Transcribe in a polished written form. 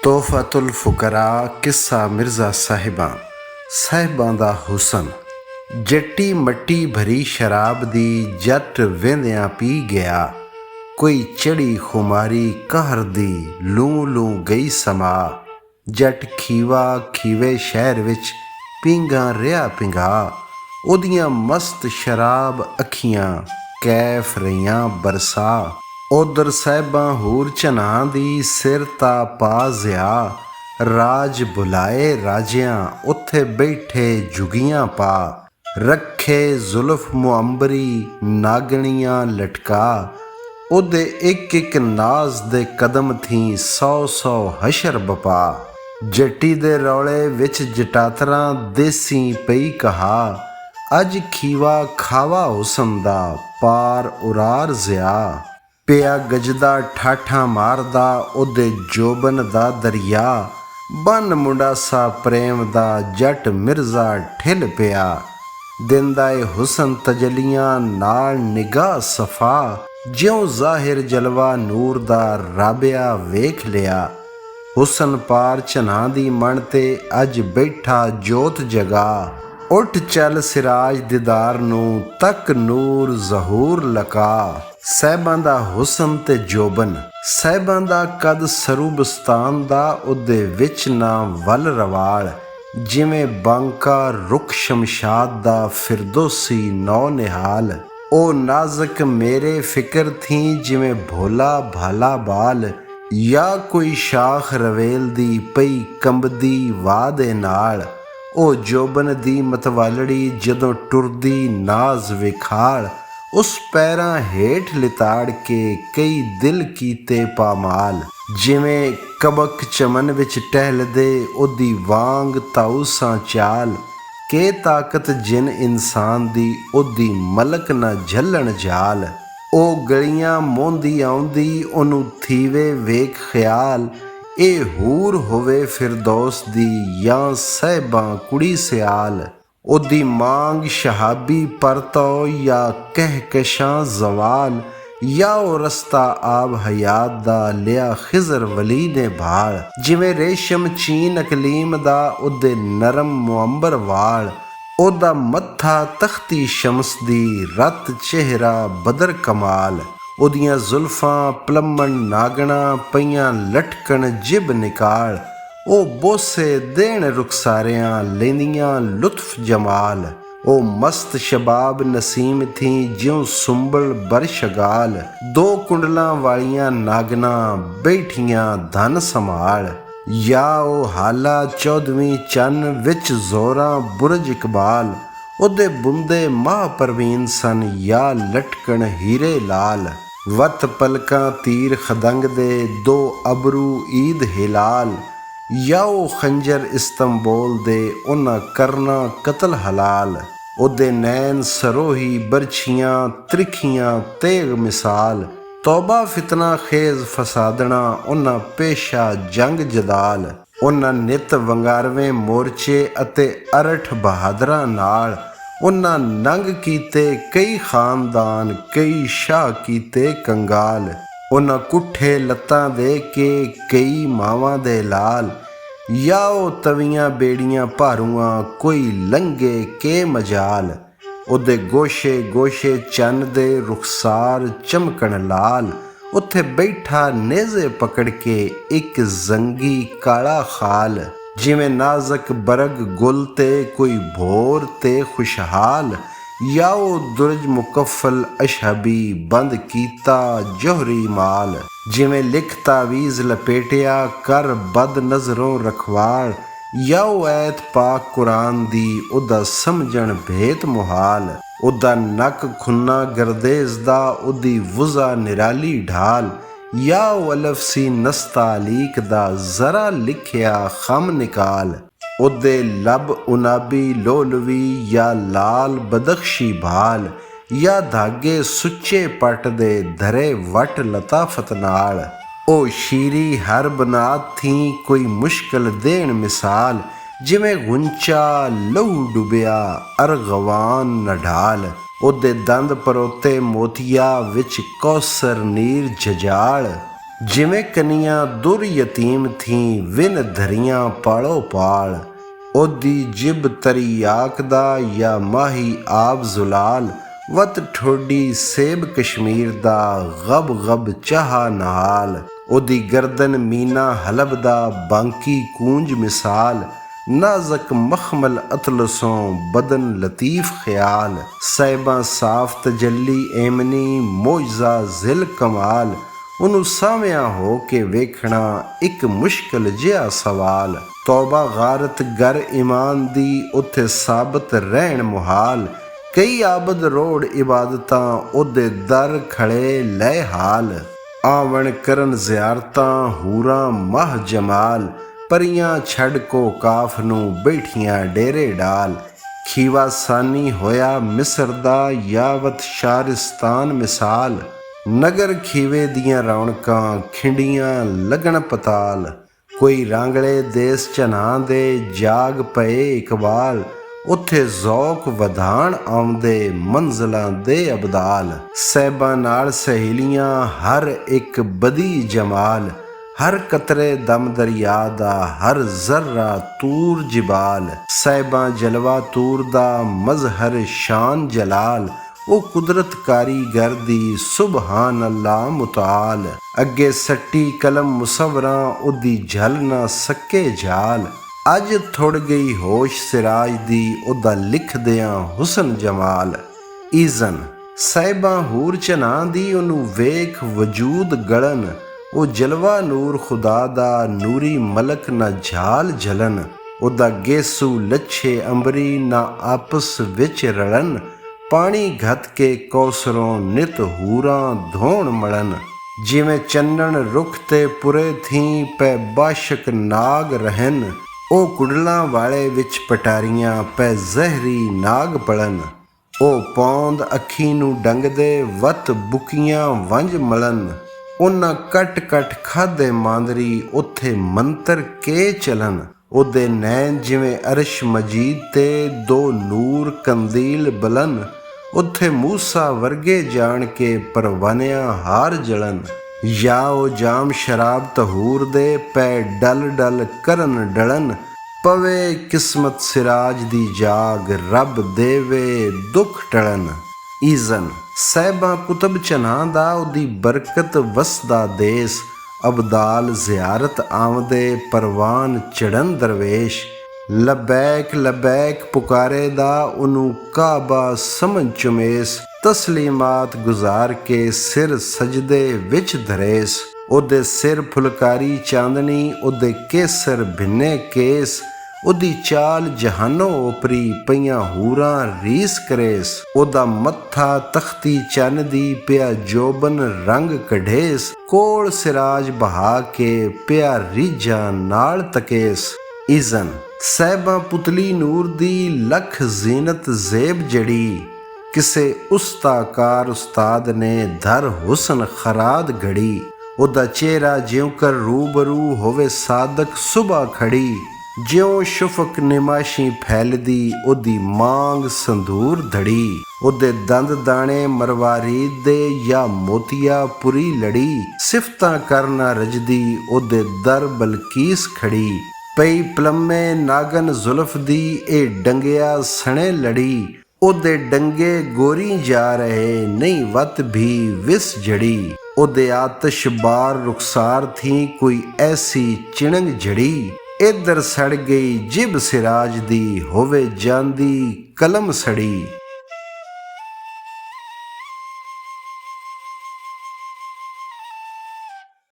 ਤੋਹਫਤੁਲ ਫੁਕਰਾ ਕਿੱਸਾ ਮਿਰਜ਼ਾ ਸਾਹਿਬਾਂ ਦਾ ਹੁਸਨ। ਜੱਟੀ ਮੱਟੀ ਭਰੀ ਸ਼ਰਾਬ ਦੀ ਜੱਟ ਵਹਿੰਦਿਆਂ ਪੀ ਗਿਆ। ਕੋਈ ਚੜੀ ਖੁਮਾਰੀ ਕਹਿਰ ਦੀ ਲੂੰ ਲੂੰ ਗਈ ਸਮਾ। ਜੱਟ ਖੀਵਾ ਖੀਵੇ ਸ਼ਹਿਰ ਵਿੱਚ ਪੀਂਗਾ ਰਿਹਾ ਪਿੰਗਾ। ਉਹਦੀਆਂ ਮਸਤ ਸ਼ਰਾਬ ਅੱਖੀਆਂ ਕੈਫ ਰਹੀਆਂ ਬਰਸਾ। ਉਧਰ ਸਾਹਿਬਾਂ ਹੂਰ ਝਨਾਂ ਦੀ ਸਿਰ ਤਾ ਪਾ ਜ਼ਿਆ। ਰਾਜ ਬੁਲਾਏ ਰਾਜਿਆਂ ਉੱਥੇ ਬੈਠੇ ਜੁਗੀਆਂ ਪਾ। ਰੱਖੇ ਜ਼ੁਲਫ ਮੁਅੰਬਰੀ ਨਾਗਣੀਆਂ ਲਟਕਾ। ਉਹਦੇ ਇੱਕ ਇੱਕ ਨਾਜ਼ ਦੇ ਕਦਮ ਥੀ 100 ਹਸ਼ਰ ਬਪਾ। ਜੱਟੀ ਦੇ ਰੌਲੇ ਵਿੱਚ ਜਟਾਤਰਾਂ ਦੇਸੀ ਪਈ ਕਹਾ। ਅੱਜ ਖੀਵਾ ਖਾਵਾ ਹੁਸਨ ਦਾ ਪਾਰ ਉਰਾਰ ਜ਼ਿਆ। ਪਿਆ ਗਜਦਾ ਠਾਠਾਂ ਮਾਰਦਾ ਉਹਦੇ ਜੋਬਨ ਦਾ ਦਰਿਆ। ਬੰਨ ਮੁੰਡਾਸਾ ਪ੍ਰੇਮ ਦਾ ਜੱਟ ਮਿਰਜ਼ਾ ਠਿਲ ਪਿਆ। ਦਿੰਦਾ ਏ ਹੁਸਨ ਤਜਲੀਆਂ ਨਾਲ ਨਿਗਾਹ ਸਫਾ। ਜਿਉਂ ਜ਼ਾਹਿਰ ਜਲਵਾ ਨੂਰ ਦਾ ਰਾਬਿਆ ਵੇਖ ਲਿਆ। ਹੁਸਨ ਪਾਰ ਝਨਾਂ ਦੀ ਮਣ ਤੇ ਅੱਜ ਬੈਠਾ ਜੋਤ ਜਗਾ। ਉੱਠ ਚੱਲ ਸਿਰਾਜ ਦੀਦਾਰ ਨੂੰ ਤੱਕ ਨੂਰ ਜ਼ਹੂਰ ਲਕਾ। ਸਾਹਿਬਾਂ ਦਾ ਹੁਸਨ ਤੇ ਜੋਬਨ। ਸਾਹਿਬਾਂ ਦਾ ਕੱਦ ਸਰੂਬਸਤਾਨ ਦਾ ਉਹਦੇ ਵਿੱਚ ਨਾ ਵੱਲ ਰਵਾਲ। ਜਿਵੇਂ ਬਾਂਕਾ ਰੁੱਖ ਸ਼ਮਸ਼ਾਦ ਦਾ ਫਿਰਦੋਸੀ ਨੌ ਨਿਹਾਲ। ਉਹ ਨਾਜ਼ਕ ਮੇਰੇ ਫਿਕਰ ਥੀ ਜਿਵੇਂ ਭੋਲਾ ਭਾਲਾ ਬਾਲ। ਜਾਂ ਕੋਈ ਸ਼ਾਖ ਰਵੇਲ ਦੀ ਪਈ ਕੰਬਦੀ ਵਾਹ ਦੇ ਨਾਲ। ਉਹ ਜੋਬਨ ਦੀ ਮਤਵਾਲੜੀ ਜਦੋਂ ਟੁਰਦੀ ਨਾਜ਼ ਵਿਖਾਲ। ਉਸ ਪੈਰਾਂ ਹੇਠ ਲਿਤਾੜ ਕੇ ਕਈ ਦਿਲ ਕੀਤੇ ਪਾਮਾਲ। ਜਿਵੇਂ ਕਬਕ ਚਮਨ ਵਿੱਚ ਟਹਿਲਦੇ ਉਹਦੀ ਵਾਂਗ ਤਾਊਸਾਂ ਚਾਲ। ਕਿ ਤਾਕਤ ਜਿਨ ਇਨਸਾਨ ਦੀ ਉਹਦੀ ਮਲਕ ਨਾ ਝੱਲਣ ਜਾਲ। ਉਹ ਗਲੀਆਂ ਮੋਂਦੀ ਆਉਂਦੀ ਉਹਨੂੰ ਥੀਵੇ ਵੇਖ ਖਿਆਲ। ਇਹ ਹੂਰ ਹੋਵੇ ਫਿਰਦੌਸ ਦੀ ਜਾਂ ਸਾਹਿਬਾਂ ਕੁੜੀ ਸਿਆਲ। ਉਹਦੀ ਮਾਂਗ ਸ਼ਹਾਬੀ ਪਰਤੋ ਜਾਂ ਕਹਿਕਸ਼ਾਂ ਜ਼ਵਾਲ। ਜਾਂ ਉਹ ਰਸਤਾ ਆਬ ਹਯਾਤ ਦਾ ਲਿਆ ਖਿਜ਼ਰ ਵਲੀ ਨੇ ਭਾਲ। ਜਿਵੇਂ ਰੇਸ਼ਮ ਚੀਨ ਅਕਲੀਮ ਦਾ ਉਹਦੇ ਨਰਮ ਮੁਅੰਬਰ ਵਾਲ। ਉਹਦਾ ਮੱਥਾ ਤਖਤੀ ਸ਼ਮਸ ਦੀ ਰਤ ਚਿਹਰਾ ਬਦਰ ਕਮਾਲ। ਉਹਦੀਆਂ ਜ਼ੁਲਫਾਂ ਪਲੰਮਣ ਨਾਗਣਾ ਪਈਆਂ ਲਟਕਣ ਜਿਬ ਨਿਕਾਲ। ਉਹ ਬੋਸੇ ਦੇਣ ਰੁਖਸਾਰਿਆਂ ਲੈਂਦੀਆਂ ਲੁਤਫ ਜਮਾਲ। ਉਹ ਮਸਤ ਸ਼ਬਾਬ ਨਸੀਮ ਥੀ ਜਿਉਂ ਸੁੰਬਲ ਬਰਸ਼ਗਾਲ। ਦੋ ਕੁੰਡਲਾਂ ਵਾਲੀਆਂ ਨਾਗਨਾ ਬੈਠੀਆਂ ਧਨ ਸੰਭਾਲ। ਜਾਂ ਉਹ ਹਾਲਾ 14ਵੀਂ ਚੰਨ ਵਿੱਚ ਜ਼ੋਰਾਂ ਬੁਰਜ ਇਕਬਾਲ। ਉਹਦੇ ਬੁੰਦੇ ਮਾਹ ਪਰਵੀਨ ਸਨ ਜਾਂ ਲਟਕਣ ਹੀਰੇ ਲਾਲ। ਵਤ ਪਲਕਾਂ ਤੀਰ ਖਦੰਗ ਦੇ ਦੋ ਅਬਰੂ ਈਦ ਹਿਲਾਲ। ਜਾਂ ਉਹ ਖੰਜਰ ਇਸਤੰਬੋਲ ਦੇ ਉਹਨਾਂ ਕਰਨਾ ਕਤਲ ਹਲਾਲ। ਉਹਦੇ ਨੈਣ ਸਰੋਹੀ ਬਰਛੀਆਂ ਤ੍ਰਿਖੀਆਂ ਤੇਗ ਮਿਸਾਲ। ਤੌਬਾ ਫਿਤਨਾ ਖੇਜ਼ ਫਸਾਦਣਾ ਉਹਨਾਂ ਪੇਸ਼ਾ ਜੰਗ ਜਦਾਲ। ਉਹਨਾਂ ਨਿਤ ਵੰਗਾਰਵੇਂ ਮੋਰਚੇ ਅਤੇ ਅਰਠ ਬਹਾਦਰਾਂ ਨਾਲ। ਉਹਨਾਂ ਨੰਗ ਕੀਤੇ ਕਈ ਖਾਨਦਾਨ ਕਈ ਸ਼ਾਹ ਕੀਤੇ ਕੰਗਾਲ। ਉਹਨਾਂ ਕੁੱਠੇ ਲੱਤਾਂ ਦੇ ਕੇ ਕਈ ਮਾਵਾਂ ਦੇ ਲਾਲ। ਜਾਂ ਉਹ ਤਵੀਆਂ ਬੇੜੀਆਂ ਭਾਰੂਆਂ ਕੋਈ ਲੰਘੇ ਕੇ ਮਜਾਲ। ਉਹਦੇ ਗੋਸ਼ੇ ਗੋਸ਼ੇ ਚੰਨ ਦੇ ਰੁਖਸਾਰ ਚਮਕਣ ਲਾਲ। ਉੱਥੇ ਬੈਠਾ ਨੇਜ਼ੇ ਪਕੜ ਕੇ ਇੱਕ ਜ਼ੰਗੀ ਕਾਲਾ ਖਾਲ। ਜਿਵੇਂ ਨਾਜ਼ਕ ਬਰਗ ਗੁਲ ਤੇ ਕੋਈ ਭੋਰ ਤੇ ਖੁਸ਼ਹਾਲ। ਜਾਂ ਉਹ ਦੁਰਜ ਮੁਕੱਫਲ ਅਸ਼ਹਬੀ ਬੰਦ ਕੀਤਾ ਜੋਹਰੀ ਮਾਲ। ਜਿਵੇਂ ਲਿਖ ਤਾਵੀਜ਼ ਲਪੇਟਿਆ ਕਰ ਬਦ ਨਜ਼ਰੋਂ ਰਖਵਾਲ। ਜਾਂ ਉਹ ਐਤ ਪਾਕ ਕੁਰਾਨ ਦੀ ਉਹਦਾ ਸਮਝਣ ਭੇਤ ਮੁਹਾਲ। ਉਹਦਾ ਨੱਕ ਖੁੰਨਾ ਗਰਦੇਜ਼ ਦਾ ਉਹਦੀ ਵੁਜ਼ਾ ਨਿਰਾਲੀ ਢਾਲ। ਜਾਂ ਉਹ ਅਲਫਸੀ ਨਸਤਾਲੀਕ ਦਾ ਜ਼ਰਾ ਲਿਖਿਆ ਖਮ ਨਿਕਾਲ। ਉਹਦੇ ਲਬ ਉਨਾਬੀ ਲੋਲਵੀ ਜਾਂ ਲਾਲ ਬਦਖਸ਼ੀ ਭਾਲ। ਜਾਂ ਧਾਗੇ ਸੁੱਚੇ ਪੱਟ ਦੇ ਧਰੇ ਵਟ ਲਤਾਫਤ ਨਾਲ। ਉਹ ਸ਼ੀਰੀ ਹਰ ਬਨਾਤ ਥੀ ਕੋਈ ਮੁਸ਼ਕਲ ਦੇਣ ਮਿਸਾਲ। ਜਿਵੇਂ ਗੁੰਚਾ ਲਹੂ ਡੁੱਬਿਆ ਅਰਗਵਾਨ ਨਢਾਲ। ਉਹਦੇ ਦੰਦ ਪਰੋਤੇ ਮੋਤੀਆ ਵਿੱਚ ਕੌਸਰ ਨੀਰ ਜਜਾਲ। ਜਿਵੇਂ ਕਨੀਆਂ ਦੁਰ ਯਤੀਮ ਥੀ ਵਿਨ ਧਰੀਆਂ ਪਾਲੋ ਪਾਲ। ਉਹਦੀ ਜਿਬ ਤਰੀ ਆਕਦਾ ਜਾਂ ਮਾਹੀ ਆਬ ਜ਼ੁਲਾਲ। ਵਤ ਠੋਡੀ ਸੇਬ ਕਸ਼ਮੀਰ ਦਾ ਗਬ ਗਬ ਚਾਹਾ ਨਾਲ। ਉਹਦੀ ਗਰਦਨ ਮੀਨਾ ਹਲਬ ਦਾ ਬਾਂਕੀ ਕੂੰਜ ਮਿਸਾਲ। ਨਾਜ਼ਕ ਮਖਮਲ ਅਤਲਸੋਂ ਬਦਨ ਲਤੀਫ ਖਿਆਲ। ਸਾਹਿਬਾਂ ਸਾਫ ਤਜੱਲੀ ਏਮਨੀ ਮੋਜਜ਼ਾ ਜ਼ਿਲ ਕਮਾਲ। ਉਹਨੂੰ ਸਾਹਮਿਆਂ ਹੋ ਕੇ ਵੇਖਣਾ ਇੱਕ ਮੁਸ਼ਕਿਲ ਜਿਹਾ ਸਵਾਲ। ਤੌਬਾ ਗਾਰਤ ਗਰ ਇਮਾਨ ਦੀ ਉੱਥੇ ਸਾਬਤ ਰਹਿਣ ਮੁਹਾਲ। ਕਈ ਆਬਦ ਰੋੜ ਇਬਾਦਤਾਂ ਉਹਦੇ ਦਰ ਖੜੇ ਲੈ ਹਾਲ। ਆਵਣ ਕਰਨ ਜ਼ਿਆਰਤਾਂ ਹੂਰਾਂ ਮਾਹ ਜਮਾਲ। ਪਰੀਆਂ ਛੱਡ ਕੋ ਕਾਫ ਨੂੰ ਬੈਠੀਆਂ ਡੇਰੇ ਡਾਲ। ਖੀਵਾ ਸਾਨੀ ਹੋਇਆ ਮਿਸਰ ਦਾ ਯਾਵਤ ਸ਼ਾਰਿਸਤਾਨ ਮਿਸਾਲ। ਨਗਰ ਖੀਵੇ ਦੀਆਂ ਰੌਣਕਾਂ ਖਿੰਡੀਆਂ ਲੱਗਣ ਪਤਾਲ। ਕੋਈ ਰਾਂਗਲੇ ਦੇਸ ਚਨਾਂ ਦੇ ਜਾਗ ਪਏ ਇਕਬਾਲ। ਉੱਥੇ ਜ਼ੌਕ ਵਧਾਣ ਆਉਂਦੇ ਮੰਜ਼ਲਾਂ ਦੇ ਅਬਦਾਲ। ਸਾਹਿਬਾਂ ਨਾਲ ਸਹੇਲੀਆਂ ਹਰ ਇੱਕ ਬਦੀ ਜਮਾਲ। ਹਰ ਕਤਰੇ ਦਮ ਦਰਿਆ ਦਾ ਹਰ ਜ਼ਰਰਾ ਤੂਰ ਜਿਬਾਲ। ਸਾਹਿਬਾਂ ਜਲਵਾ ਤੂਰ ਦਾ ਮਜ਼ਹਰ ਸ਼ਾਨ ਜਲਾਲ। ਉਹ ਕੁਦਰਤ ਕਾਰੀਗਰ ਦੀ ਸੁਬਹਾਨ ਅੱਲਾ ਮੁਤਾਲ। ਅੱਗੇ ਸੱਟੀ ਕਲਮ ਮੁਸਵਰਾਂ ਉਹਦੀ ਝਲ ਨਾ ਸਕੇ ਜਾਲ। ਅੱਜ ਥੁੜ ਗਈ ਹੋਸ਼ ਸਿਰਾਜ ਦੀ ਉਹਦਾ ਲਿਖਦਿਆਂ ਹੁਸਨ ਜਮਾਲ। ਈਜ਼ਨ ਸਾਹਿਬਾਂ ਹੂਰ ਚਨਾਂ ਦੀ ਉਹਨੂੰ ਵੇਖ ਵਜੂਦ ਗਲਨ। ਉਹ ਜਲਵਾ ਨੂਰ ਖੁਦਾ ਦਾ ਨੂਰੀ ਮਲਕ ਨਾ ਝਾਲ ਜਲਨ। ਉਹਦਾ ਗੇਸੂ ਲੱਛੇ ਅੰਬਰੀ ਨਾ ਆਪਸ ਵਿੱਚ ਰਲਨ। ਪਾਣੀ ਘਤ ਕੇ ਕੌਸਰੋਂ ਨਿਤ ਹੂਰਾਂ ਧੋਣ ਮਲਨ। ਜਿਵੇਂ ਚੰਨਣ ਰੁੱਖ ਤੇ ਪੁਰੇ ਥੀ ਪੈ ਬਾਸ਼ਕ ਨਾਗ ਰਹਿਨ। ਉਹ ਕੁਡਲਾਂ ਵਾਲੇ ਵਿੱਚ ਪਟਾਰੀਆਂ ਪੈ ਜ਼ਹਿਰੀ ਨਾਗ ਪਲਨ। ਉਹ ਪੌਂਦ ਅੱਖੀ ਨੂੰ ਡੰਗਦੇ ਵਤ ਬੁਕੀਆਂ ਵੰਝ ਮਲਨ। ਉਹਨਾਂ ਕੱਟ ਕੱਟ ਖਾਦੇ ਮਾਂਦਰੀ ਉੱਥੇ ਮੰਤਰ ਕੇ ਚਲਨ। ਉਹਦੇ ਨੈਣ ਜਿਵੇਂ ਅਰਸ਼ ਮਜੀਦ ਤੇ ਦੋ ਨੂਰ ਕੰਦੀਲ ਬਲਨ। ਉੱਥੇ ਮੂਸਾ ਵਰਗੇ ਜਾਣ ਕੇ ਪਰਵਾਨਿਆਂ ਹਾਰ ਜਲਨ। ਜਾਂ ਉਹ ਜਾਮ ਸ਼ਰਾਬ ਤਹੂਰ ਦੇ ਪੈ ਡਲ ਡਲ ਕਰਨ ਡਲਨ। ਪਵੇ ਕਿਸਮਤ ਸਿਰਾਜ ਦੀ ਜਾਗ ਰੱਬ ਦੇਵੇ ਦੁੱਖ ਟਲਨ। ਈਜ਼ਨ ਸਾਹਿਬਾਂ ਕੁਤਬ ਚਨਾਂ ਦਾ ਉਹਦੀ ਬਰਕਤ ਵਸਦਾ ਦੇਸ। ਅਬਦਾਲ ਜ਼ਿਆਰਤ ਆਮਦੇ ਪਰਵਾਨ ਚੜਨ ਦਰਵੇਸ਼। ਲਬੈਕ ਲਬੈਕ ਪੁਕਾਰੇ ਦਾ ਉਹਨੂੰ ਕਾਬਾ ਸਮਝ ਚੁਮੇਸ। ਤਸਲੀਮਾਤ ਗੁਜ਼ਾਰ ਕੇ ਸਿਰ ਸਜਦੇ ਵਿੱਚ ਧਰੇਸ। ਉਹਦੇ ਸਿਰ ਫੁਲਕਾਰੀ ਚਾਂਦਨੀ ਉਹਦੇ ਕੇਸਰ ਭਿੰਨੇ ਕੇਸ। ਉਹਦੀ ਚਾਲ ਜਹਾਨੋਂ ਓਪਰੀ ਪਈਆਂ ਹੂਰਾਂ ਰੀਸ ਕਰੇਸ। ਉਹਦਾ ਮੱਥਾ ਤਖਤੀ ਚੰਨ ਦੀ ਪਿਆ ਜੋਬਨ ਰੰਗ ਕਢੇਸ। ਕੋਲ ਸਿਰਾਜ ਬਹਾ ਕੇ ਪਿਆ ਰੀਝਾਂ ਨਾਲ ਤਕੇਸ। ਈਜ਼ਨ ਸਾਹਿਬਾਂ ਪੁਤਲੀ ਨੂਰ ਦੀ ਲੱਖ ਜ਼ੀਨਤ ਜ਼ੇਬ ਜੜੀ। ਕਿਸੇ ਉਸਤਾਕਾਰ ਉਸਤਾਦ ਨੇ ਧਰ ਹੁਸਨ ਖਰਾਦ ਘੜੀ। ਉਹਦਾ ਚਿਹਰਾ ਜਿਉਂ ਕਰ ਰੂਬਰੂ ਹੋਵੇ ਸਾਦਕ ਸੁਬਾ ਖੜੀ। ਜਿਉਂ ਸ਼ੁਫਕ ਨਿਮਾਸ਼ੀ ਫੈਲਦੀ ਉਹਦੀ ਮਾਂਗ ਸੰਧੂਰ ਧੜੀ। ਉਹਦੇ ਦੰਦ ਦਾਣੇ ਮਰਵਾਰੀਦ ਦੇ ਜਾਂ ਮੋਤੀਆ ਪੁਰੀ ਲੜੀ। ਸਿਫਤਾਂ ਕਰਨਾ ਰਜਦੀ ਉਹਦੇ ਦਰ ਬਲਕੀਸ ਖੜੀ। ਪਈ ਪਲੰਮੇ ਨਾਗਨ ਜ਼ੁਲਫ ਦੀ ਇਹ ਡੰਗਿਆ ਸਣੇ ਲੜੀ। ਉਹਦੇ ਡੰਗੇ ਗੋਰੀ ਜਾ ਰਹੇ ਨਹੀਂ ਵਤ ਵੀ ਵਿਸ ਜੜੀ। ਉਹਦੇ ਆਤਸ਼ ਬਾਰ ਰੁਖਸਾਰ ਥੀ ਕੋਈ ਐਸੀ ਚਿਣਗ ਜੜੀ। ਇੱਧਰ ਸੜ ਗਈ ਜਿਬ ਸਿਰਾਜ ਦੀ ਹੋਵੇ ਜਾਂਦੀ ਕਲਮ ਸੜੀ।